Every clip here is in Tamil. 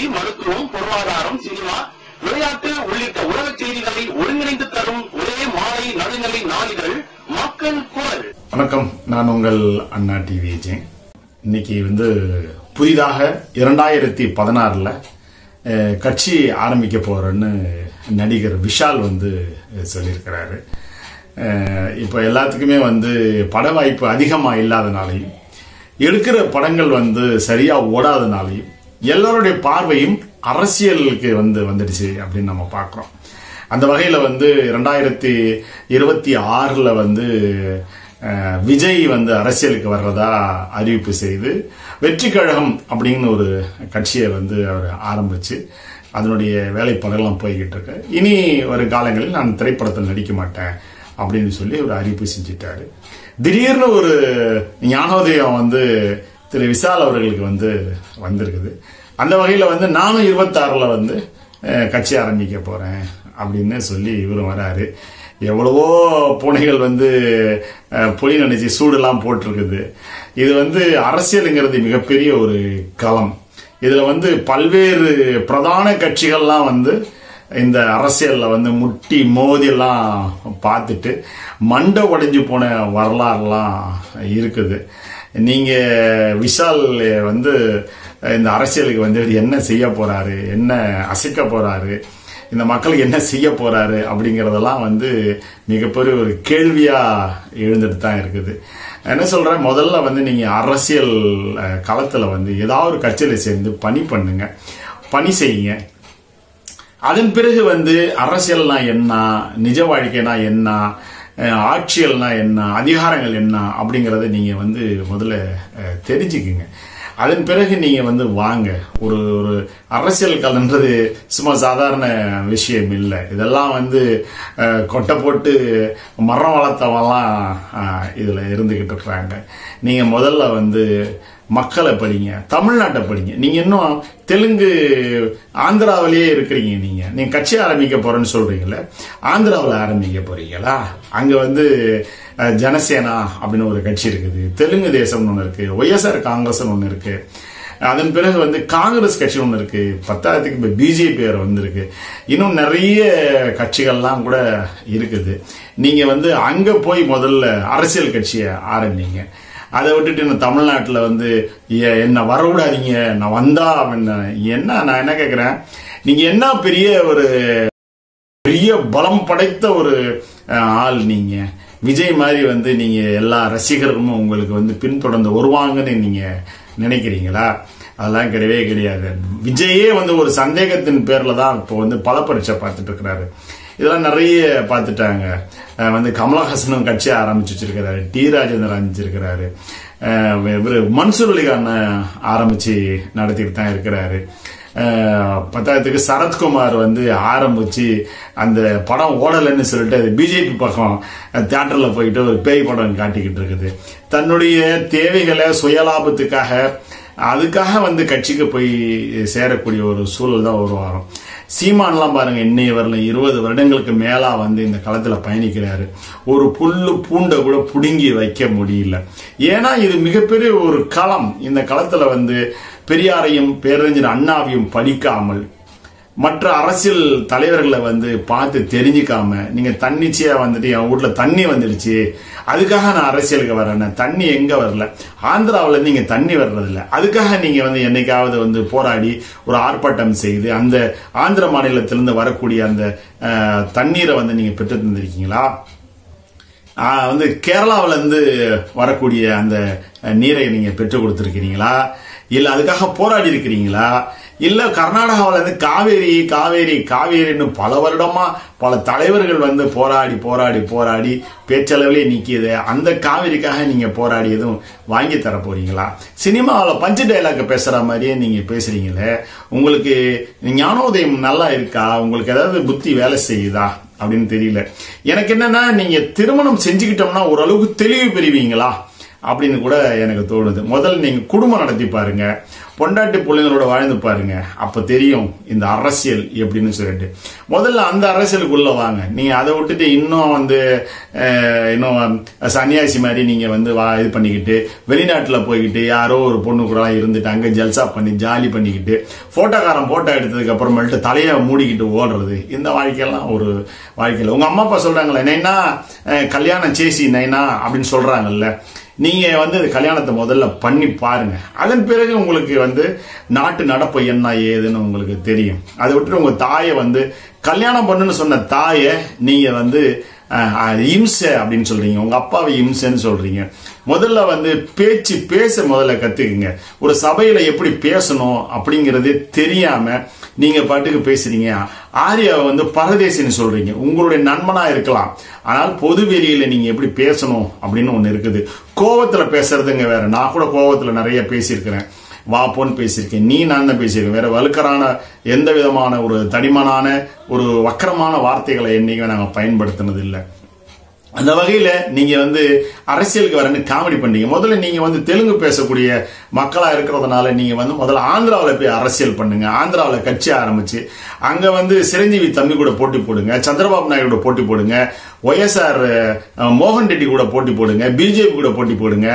கல்வி, மருத்துவம், பொருளாதாரம், சினிமா, விளையாட்டு உள்ளிட்ட உலக செய்திகளை ஒருங்கிணைந்து தரும் ஒரே மாலை நடுநிலை நாளிதழ் மக்கள் குரல். வணக்கம், நான் உங்கள் அண்ணா டிவி விஜய். இன்னைக்கு புதிதாக 2016 கட்சி ஆரம்பிக்க போறேன்னு நடிகர் விஷால் சொல்லியிருக்கிறாரு. இப்ப எல்லாத்துக்குமே பட வாய்ப்பு அதிகமா இல்லாதனாலையும் எடுக்கிற படங்கள் சரியா ஓடாதனாலையும் எல்லாருடைய பார்வையும் அரசியலுக்கு வந்துடுச்சு அப்படின்னு நம்ம பார்க்கிறோம். அந்த வகையில 2026 விஜய் அரசியலுக்கு வர்றதா அறிவிப்பு செய்து வெற்றி கழகம் அப்படின்னு ஒரு கட்சியை அவர் ஆரம்பிச்சு அதனுடைய வேலைப்பாடெல்லாம் போய்கிட்டு இருக்கு. இனி வரும் காலங்களில் நான் திரைப்படத்தில் நடிக்க மாட்டேன் அப்படின்னு சொல்லி ஒரு அறிவிப்பு செஞ்சிட்டாரு. திடீர்னு ஒரு ஞானோதயம் திரு விஷால் அவர்களுக்கு வந்திருக்குது. அந்த வகையில நானும் 26 கட்சி ஆரம்பிக்க போறேன் அப்படின்னு சொல்லி இவரும் வராரு. எவ்வளவோ பூனைகள் புலி நினைச்சு சூடுலாம் போட்டிருக்குது. இது அரசியலுங்கிறது மிகப்பெரிய ஒரு களம். இதுல பல்வேறு பிரதான கட்சிகள்லாம் இந்த அரசியல்ல முட்டி மோதி எல்லாம் பார்த்துட்டு மண்டை உடைஞ்சு போன வரலாறுலாம் இருக்குது. நீங்க விஷால் இந்த அரசியலுக்கு என்ன செய்ய போறாரு, என்ன அசைக்க போறாரு, இந்த மக்களுக்கு என்ன செய்ய போறாரு அப்படிங்கறதெல்லாம் மிகப்பெரிய ஒரு கேள்வியா எழுந்துட்டு தான் இருக்குது. என்ன சொல்றேன், முதல்ல நீங்க அரசியல் களத்துல ஏதாவது ஒரு கட்சியில சேர்ந்து பணி பண்ணுங்க, பணி செய்யுங்க. அதன் பிறகு அரசியல்னா என்ன, நிஜ வாழ்க்கைனா என்ன, ஆட்சியல்னா என்ன, அதிகாரங்கள் என்ன அப்படிங்கறத நீங்க முதல்ல தெரிஞ்சுக்குங்க. அதன் பிறகு நீங்க வாங்க. ஒரு அரசியல் கலன்றது சும்மா சாதாரண விஷயம் இல்லை. இதெல்லாம் கொட்டை போட்டு மரம் வளர்த்தவெல்லாம் இதுல இருந்துகிட்டு இருக்கிறாங்க. நீங்க முதல்ல மக்களை படிங்க, தமிழ்நாட்டை படிங்க. நீங்க இன்னும் தெலுங்கு ஆந்திராவிலேயே இருக்கிறீங்க. நீங்க கட்சி ஆரம்பிக்க போறேன்னு சொல்றீங்கல்ல, ஆந்திராவில் ஆரம்பிக்க போறீங்களா? அங்க ஜனசேனா அப்படின்னு ஒரு கட்சி இருக்குது, தெலுங்கு தேசம்னு ஒண்ணு இருக்கு, ஒய்எஸ்ஆர் காங்கிரஸ் ஒண்ணு இருக்கு, அதன் பிறகு காங்கிரஸ் கட்சி ஒண்ணு இருக்கு, 10,000க்கு இப்ப பிஜேபி வேற வந்திருக்கு, இன்னும் நிறைய கட்சிகள்லாம் கூட இருக்குது. நீங்க அங்க போய் முதல்ல அரசியல் கட்சியை ஆரம்பிங்க. அதை விட்டுட்டு என்ன தமிழ்நாட்டுல என்ன வரவிடாதீங்க, நான் வந்தா என்ன, நான் என்ன கேக்குறேன், நீங்க என்ன பெரிய பலம் படைத்த ஒரு ஆள் நீங்க. விஜய் மாதிரி நீங்க எல்லா ரசிகர்களும் உங்களுக்கு பின்தொடர்ந்து வருவாங்கன்னு நீங்க நினைக்கிறீங்களா? அதெல்லாம் கிடையவே கிடையாது. விஜயே ஒரு சந்தேகத்தின் பேர்ல தான் இப்போ பல பரீட்சை பார்த்துட்டு இருக்கிறாரு. இதெல்லாம் நிறைய பார்த்துட்டாங்க. கமலஹாசனும் கட்சி ஆரம்பிச்சு வச்சிருக்கிறாரு, டி ராஜேந்தர் ஆரம்பிச்சிருக்கிறாரு, மன்சூர் அலிகான் ஆரம்பிச்சு நடத்திட்டு தான் இருக்கிறாரு. 10,000க்கு சரத்குமார் ஆரம்பிச்சு அந்த படம் ஓடலன்னு சொல்லிட்டு அது பிஜேபி பக்கம் தியேட்டர்ல போயிட்டு ஒரு பேய் படம் காட்டிக்கிட்டு இருக்குது. தன்னுடைய தேவைகளை சுயலாபத்துக்காக அதுக்காக கட்சிக்கு போய் சேரக்கூடிய ஒரு சூழல் தான் உருவாகும். சீமான்லாம் பாருங்க, இன்னைய வரல 20 வருடங்களுக்கு மேலா இந்த களத்துல பயணிக்கிறாரு. ஒரு புல்லு பூண்டை கூட புடுங்கி வைக்க முடியல. ஏன்னா இது மிகப்பெரிய ஒரு களம். இந்த களத்துல பெரியாரையும் பேரறிஞர் அண்ணாவையும் படிக்காமல் மற்ற அரசியல் தலைவர்களை பார்த்து தெரிஞ்சுக்காம நீங்க தன்னிச்சையா என் வீட்டுல தண்ணி வந்துடுச்சு, அதுக்காக நான் அரசியலுக்கு வரேன். தண்ணி எங்க வரல, ஆந்திராவில நீங்க தண்ணி வர்றதில்ல, அதுக்காக நீங்க என்னைக்காவது போராடி ஒரு ஆர்ப்பாட்டம் செய்து அந்த ஆந்திர மாநிலத்திலிருந்து வரக்கூடிய அந்த தண்ணீரை நீங்க பெற்று தந்திருக்கீங்களா? கேரளாவில இருந்து வரக்கூடிய அந்த நீரை நீங்க பெற்றுக் கொடுத்திருக்கிறீங்களா? இல்ல அதுக்காக போராடி இருக்கிறீங்களா? இல்ல கர்நாடகாவில காவேரி காவேரி காவேரின்னு பல வருடமா பல தலைவர்கள் போராடி போராடி போராடி பேச்சளவிலே நீக்கியது, அந்த காவேரிக்காக நீங்க போராடி எதுவும் வாங்கி தர போறீங்களா? சினிமாவில் பஞ்சு டைலாக் பேசுற மாதிரியே நீங்க பேசுறீங்களே, உங்களுக்கு ஞானோதயம் நல்லா இருக்கா? உங்களுக்கு ஏதாவது புத்தி வேலை செய்யுதா அப்படின்னு தெரியல. எனக்கு என்னன்னா, நீங்க திருமணம் செஞ்சுக்கிட்டோம்னா ஓரளவுக்கு தெளிவு பெறுவீங்களா அப்படின்னு கூட எனக்கு தோணுது. முதல்ல நீங்க குடும்பம் நடத்தி பாருங்க, பொண்டாட்டி பிள்ளைங்களோட வாழ்ந்து பாருங்க, அப்ப தெரியும் இந்த அரசியல் எப்படின்னு சொல்லிட்டு. முதல்ல அந்த அரசியலுக்குள்ள வாங்க. நீங்க அதை விட்டுட்டு இன்னும் சன்னியாசி மாதிரி நீங்க இது பண்ணிக்கிட்டு வெளிநாட்டுல போய்கிட்டு யாரோ ஒரு பொண்ணு கூட இருந்துட்டு அங்க ஜல்சா பண்ணி ஜாலி பண்ணிக்கிட்டு போட்டோக்காரன் போட்டோ எடுத்ததுக்கு அப்புறமேட்டு தலையை மூடிக்கிட்டு ஓடுறது, இந்த வாழ்க்கையெல்லாம் ஒரு வாழ்க்கையில. உங்க அம்மா அப்பா சொல்றாங்கல்ல நைனா கல்யாணம் சேசி நைனா அப்படின்னு சொல்றாங்கல்ல, நீங்க கல்யாணத்தை முதல்ல பண்ணி பாருங்க. அதன் பிறகு உங்களுக்கு நாட்டு நடப்பு என்ன ஏதுன்னு உங்களுக்கு தெரியும். அதை விட்டு உங்க தாயை கல்யாணம் பண்ணுன்னு சொன்ன தாயை நீங்க இம்சை அப்படின்னு சொல்றீங்க, உங்க அப்பாவை இம்சைன்னு சொல்றீங்க. முதல்ல பேச முதல்ல கத்துக்குங்க. ஒரு சபையில எப்படி பேசணும் அப்படிங்கறதே தெரியாம நீங்க பாட்டுக்கு பேசுறீங்க. ஆர்யாவை பரதேசின்னு சொல்றீங்க. உங்களுடைய நண்பனா இருக்கலாம், ஆனால் பொது வெளியில நீங்க எப்படி பேசணும் அப்படின்னு ஒண்ணு இருக்குது. கோவத்துல பேசுறதுங்க வேற. நான் கூட கோவத்துல நிறைய பேசியிருக்கிறேன், வா போன்னு பேசியிருக்கேன், நீ நான் பேசியிருக்கேன். வேற வலுக்கரான எந்த விதமான ஒரு தடிமனான ஒரு வக்கரமான வார்த்தைகளை என்னைக்கும் நாங்க பயன்படுத்தினது இல்லை. அந்த வகையில நீங்க அரசியலுக்கு வரன்னு காமெடி பண்ணீங்க. முதல்ல நீங்க தெலுங்கு பேசக்கூடிய மக்களா இருக்கிறதுனால நீங்க முதல்ல ஆந்திராவில் போய் அரசியல் பண்ணுங்க. ஆந்திராவில் கட்சி ஆரம்பிச்சு அங்க சிரஞ்சீவி தம்பி கூட போட்டி போடுங்க, சந்திரபாபு நாயுடு கூட போட்டி போடுங்க, ஒய்எஸ்ஆர் மோகன் ரெட்டி கூட போட்டி போடுங்க, பிஜேபி கூட போட்டி போடுங்க.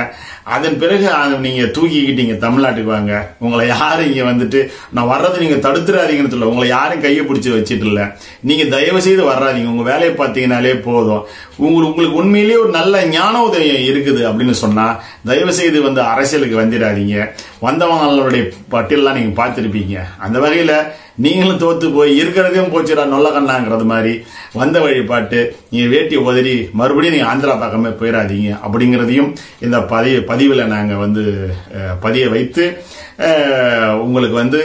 அதன் பிறகு நீங்க தூக்கிக்கிட்டீங்க தமிழ்நாட்டுக்கு வாங்க. உங்களை யாரும் இங்க நான் வர்றது நீங்க தடுத்துறாதீங்கன்னு சொல்ல, உங்களை யாரும் கையை பிடிச்சி வச்சிட்டு இல்ல. நீங்க தயவு செய்து வர்றாதீங்க, உங்க வேலையை பார்த்தீங்கன்னாலே போதும். உங்களுக்கு உண்மையிலேயே ஒரு நல்ல ஞானோதயம் இருக்குது அப்படின்னு சொன்னா தயவு செய்து அரசியலுக்கு வந்துடாதீங்க. வந்தவங்களுடைய பட்டியலாம் நீங்க பார்த்திருப்பீங்க. அந்த வகையில நீங்களும் தோத்து போய் இருக்கிறதையும் போச்சுடா நொல்ல கண்ணாங்கிறது மாதிரி வந்த வழிபாட்டு நீங்க வேட்டி உதறி மறுபடியும் நீங்க ஆந்திரா பக்கமே போயிடாதீங்க அப்படிங்கிறதையும் இந்த பதிவுல நாங்க பதிய வைத்து உங்களுக்கு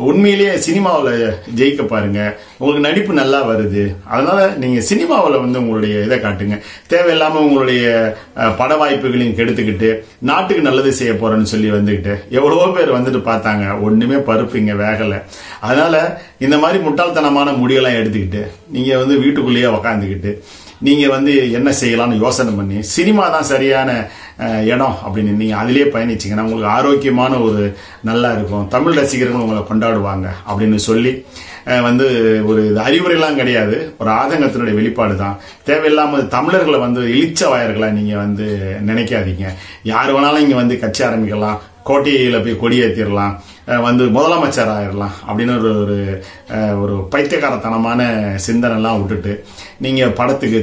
உண்மையிலேயே சினிமாவில் ஜெயிக்க பாருங்க. உங்களுக்கு நடிப்பு நல்லா வருது, அதனால நீங்க சினிமாவில் உங்களுடைய இதை காட்டுங்க. தேவையில்லாம உங்களுடைய பட வாய்ப்புகளையும் கெடுத்துக்கிட்டு நாட்டுக்கு நல்லது செய்ய போறேன்னு சொல்லி எவ்வளவோ பேர் பார்த்தாங்க, ஒண்ணுமே பருப்புங்க வேகல. அதனால இந்த மாதிரி முட்டாள்தனமான முடிவெல்லாம் எடுத்துக்கிட்டு நீங்க வீட்டுக்குள்ளேயே உக்காந்துக்கிட்டு நீங்க என்ன செய்யலாம்னு யோசனை பண்ணி சினிமா தான் சரியான இடம் அப்படின்னு நீங்க அதிலேயே பயணிச்சீங்கன்னா உங்களுக்கு ஆரோக்கியமான ஒரு நல்லா இருக்கும். தமிழ் ரசிகர்கள் உங்களை கொண்டாடுவாங்க அப்படின்னு சொல்லி ஒரு அறிவுரைலாம் கிடையாது, ஒரு ஆதங்கத்தினுடைய வெளிப்பாடு தான். தேவையில்லாம தமிழர்களை இழிச்ச வாயர்களா நீங்க நினைக்காதீங்க. யார் வேணாலும் இங்க கட்சி ஆரம்பிக்கலாம், கோட்டையில போய் கொடியேற்றிடலாம், முதலமைச்சர் ஆயிடலாம் அப்படின்னு ஒரு பைத்தியக்காரத்தனமான சிந்தனை எல்லாம் விட்டுட்டு நீங்க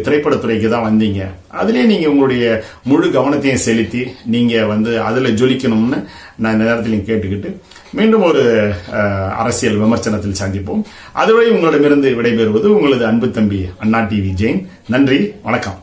திரைப்படத்துறைக்கு தான் வந்தீங்க. அதுலயே நீங்க உங்களுடைய முழு கவனத்தையும் செலுத்தி நீங்க அதுல ஜொலிக்கணும்னு நான் இந்த நேரத்தில் கேட்டுக்கிட்டு மீண்டும் ஒரு அரசியல் விமர்சனத்தில் சந்திப்போம். அதுவரை உங்களிடமிருந்து விடைபெறுவது உங்களது அன்பு தம்பி அண்ணா டிவி ஜெயின். நன்றி, வணக்கம்.